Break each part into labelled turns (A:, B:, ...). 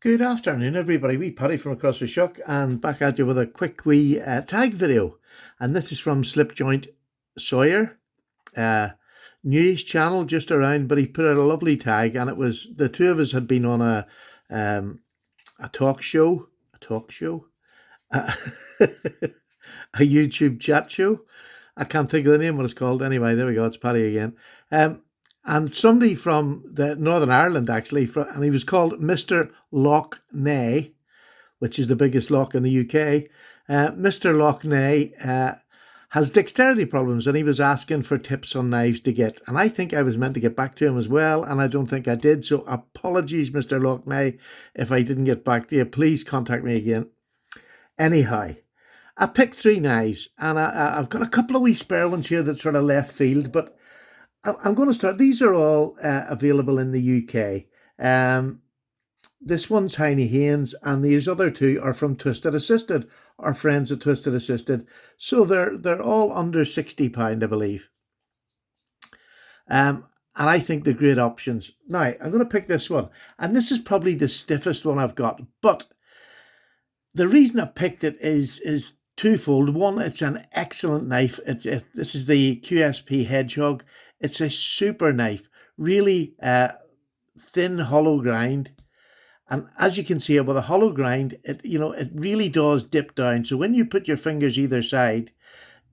A: Good afternoon, everybody. Wee Paddy from across the Shuck, and back at you with a quick wee tag video. And this is from Slipjointsawyer, newish channel just around, but he put out a lovely tag, and it was the two of us had been on a talk show, a YouTube chat show. I can't think of the name what it's called. Anyway, there we go. It's Paddy again. And somebody from the Northern Ireland, actually, and he was called Mr. Loch Nay, which is the biggest loch in the UK. Mr. Loch Nay has dexterity problems, and he was asking for tips on knives to get. And I think I was meant to get back to him as well, and I don't think I did. So apologies, Mr. Loch Nay, if I didn't get back to you. Please contact me again. Anyhow, I picked three knives, and I've got a couple of wee spare ones here that sort of left field, but I'm going to start. These are all available in the UK. This one's Tiny Haynes, and these other two are from Twisted Assisted, our friends at Twisted Assisted. So they're all under £60, I believe. And I think they're great options. Now, I'm going to pick this one, and this is probably the stiffest one I've got. But the reason I picked it is twofold. One, it's an excellent knife. This is the QSP Hedgehog. It's a super knife, really thin hollow grind. And as you can see, with a hollow grind, it really does dip down. So when you put your fingers either side,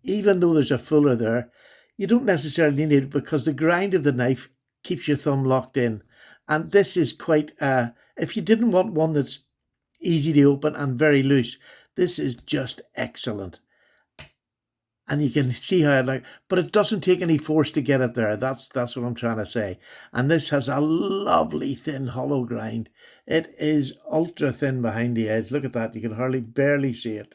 A: even though there's a fuller there, you don't necessarily need it because the grind of the knife keeps your thumb locked in. And this is quite, if you didn't want one that's easy to open and very loose, this is just excellent. And you can see how but it doesn't take any force to get it there. That's what I'm trying to say. And this has a lovely thin hollow grind. It is ultra thin behind the edge. Look at that. You can barely see it.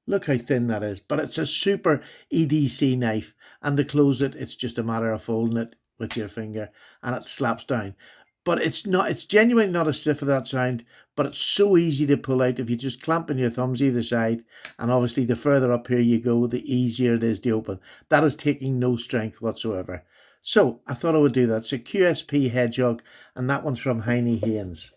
A: Look how thin that is. But it's a super EDC knife. And to close it, it's just a matter of folding it with your finger and it slaps down. But it's genuinely not as stiff as that sound, but it's so easy to pull out if you just clamp in your thumbs either side. And obviously the further up here you go, the easier it is to open. That is taking no strength whatsoever. So I thought I would do that. It's a QSP Hedgehog, and that one's from Tiny Haynes.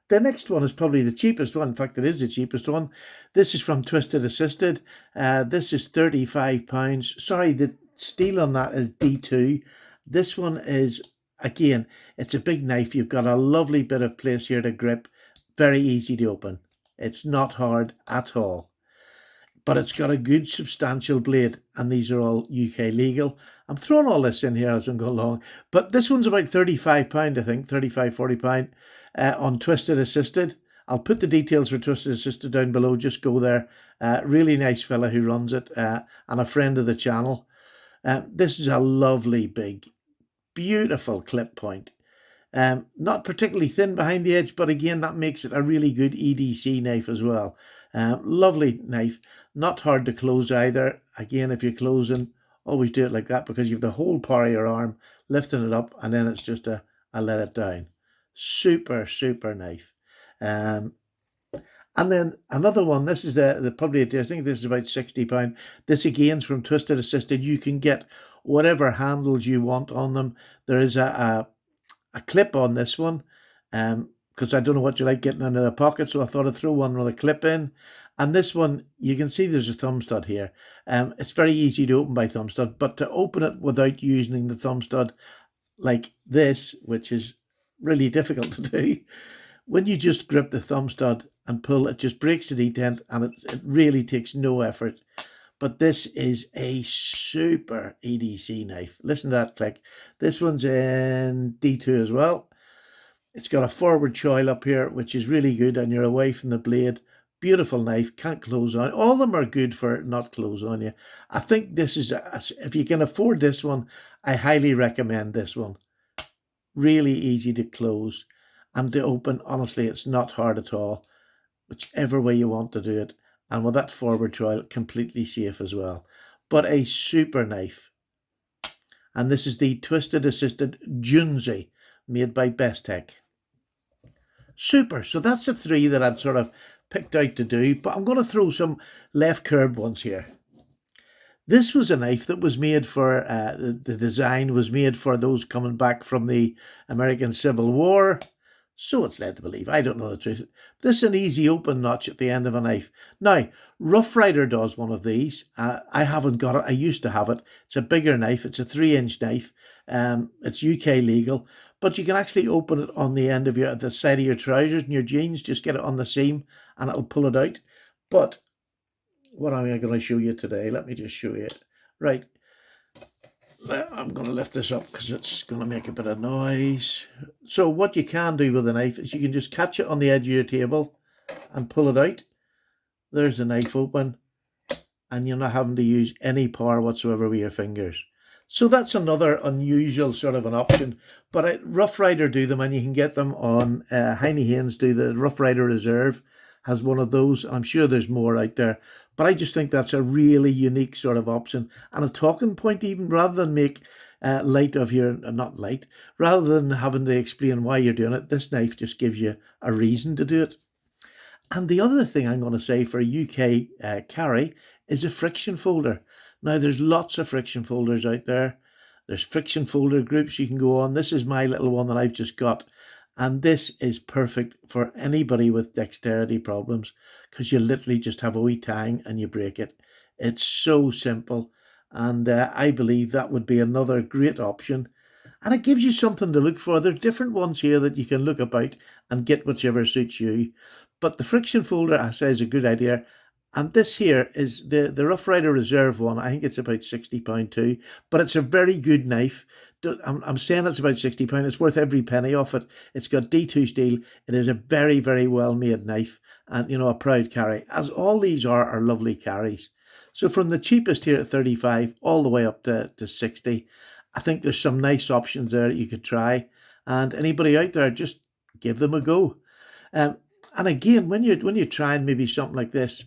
A: The next one is probably the cheapest one. In fact, it is the cheapest one. This is from Twisted Assisted. This is £35. Sorry, the steel on that is D2. This one is, again, it's a big knife. You've got a lovely bit of place here to grip. Very easy to open. It's not hard at all. But it's got a good substantial blade, and these are all UK legal. I'm throwing all this in here as I'm going along. But this one's about £35, I think, £35, £40 on Twisted Assisted. I'll put the details for Twisted Assisted down below. Just go there. Really nice fella who runs it, and a friend of the channel. This is a lovely big, beautiful clip point. Not particularly thin behind the edge, but again, that makes it a really good EDC knife as well. Lovely knife, not hard to close either. Again, if you're closing, always do it like that because you have the whole power of your arm lifting it up, and then it's just a let it down. Super, super knife. And then another one, this is probably, I think this is about £60. This again is from Twisted Assisted. You can get whatever handles you want on them. There is a clip on this one, because I don't know what you like getting into the pocket, so I thought I'd throw one with a clip in. And this one, you can see there's a thumb stud here. It's very easy to open by thumb stud, but to open it without using the thumb stud like this, which is really difficult to do, when you just grip the thumb stud and pull, it just breaks the detent, and it really takes no effort. But this is a super EDC knife. Listen to that click. This one's in D2 as well. It's got a forward choil up here, which is really good, and you're away from the blade. Beautiful knife, can't close on. All of them are good for not close on you. I think this is, if you can afford this one, I highly recommend this one. Really easy to close and to open. Honestly, it's not hard at all, whichever way you want to do it. And with that forward choil, completely safe as well. But a super knife. And this is the Twisted Assisted Junzi, made by Best Tech. Super. So that's the three that I'd sort of picked out to do. But I'm going to throw some left curb ones here. This was a knife that was made for, the design was made for those coming back from the American Civil War. So it's led to believe. I don't know the truth. This is an easy open notch at the end of a knife. Now, Rough Rider does one of these. I haven't got it. I used to have it. It's a bigger knife. It's a 3-inch knife. It's UK legal, but you can actually open it on the end of the side of your trousers and your jeans. Just get it on the seam and it'll pull it out. But what am I going to show you today? Let me just show you it. Right. I'm going to lift this up because it's going to make a bit of noise. So what you can do with a knife is you can just catch it on the edge of your table and pull it out. There's the knife open, and you're not having to use any power whatsoever with your fingers. So that's another unusual sort of an option. But Rough Rider do them, and you can get them on Heine Haynes do the Rough Rider Reserve has one of those. I'm sure there's more out there. But I just think that's a really unique sort of option and a talking point, even rather than make light of your, not light, rather than having to explain why you're doing it. This knife just gives you a reason to do it. And the other thing I'm going to say for a UK carry is a friction folder. Now, there's lots of friction folders out there. There's friction folder groups you can go on. This is my little one that I've just got. And this is perfect for anybody with dexterity problems because you literally just have a wee tang and you break it. It's so simple. And I believe that would be another great option. And it gives you something to look for. There's different ones here that you can look about and get whichever suits you. But the friction folder, I say, is a good idea. And this here is the Rough Rider Reserve one. I think it's about £60 too. But it's a very good knife. I'm saying it's about £60. It's worth every penny off it. It's got D2 steel. It is a very, very well-made knife. And, you know, a proud carry. As all these are lovely carries. So from the cheapest here at 35 all the way up to 60, I think there's some nice options there that you could try. And anybody out there, just give them a go. And again, when you're trying maybe something like this,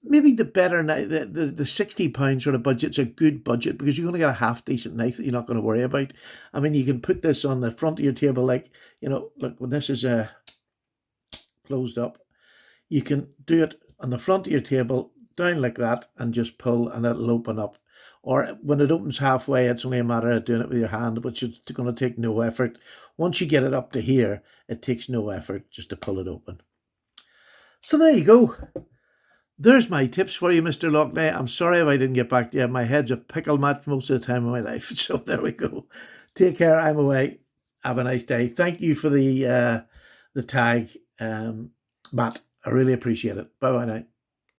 A: maybe the better knife, the £60 sort of budget's a good budget because you're going to get a half decent knife that you're not going to worry about. I mean, you can put this on the front of your table, like, you know, look, when this is closed up, you can do it on the front of your table, down like that, and just pull and it'll open up. Or when it opens halfway, it's only a matter of doing it with your hand, which is going to take no effort. Once you get it up to here, it takes no effort just to pull it open. So there you go. There's my tips for you, Mr. Lockney. I'm sorry if I didn't get back to you. My head's a pickle match most of the time of my life. So there we go. Take care. I'm away. Have a nice day. Thank you for the tag, Matt. I really appreciate it. Bye-bye now.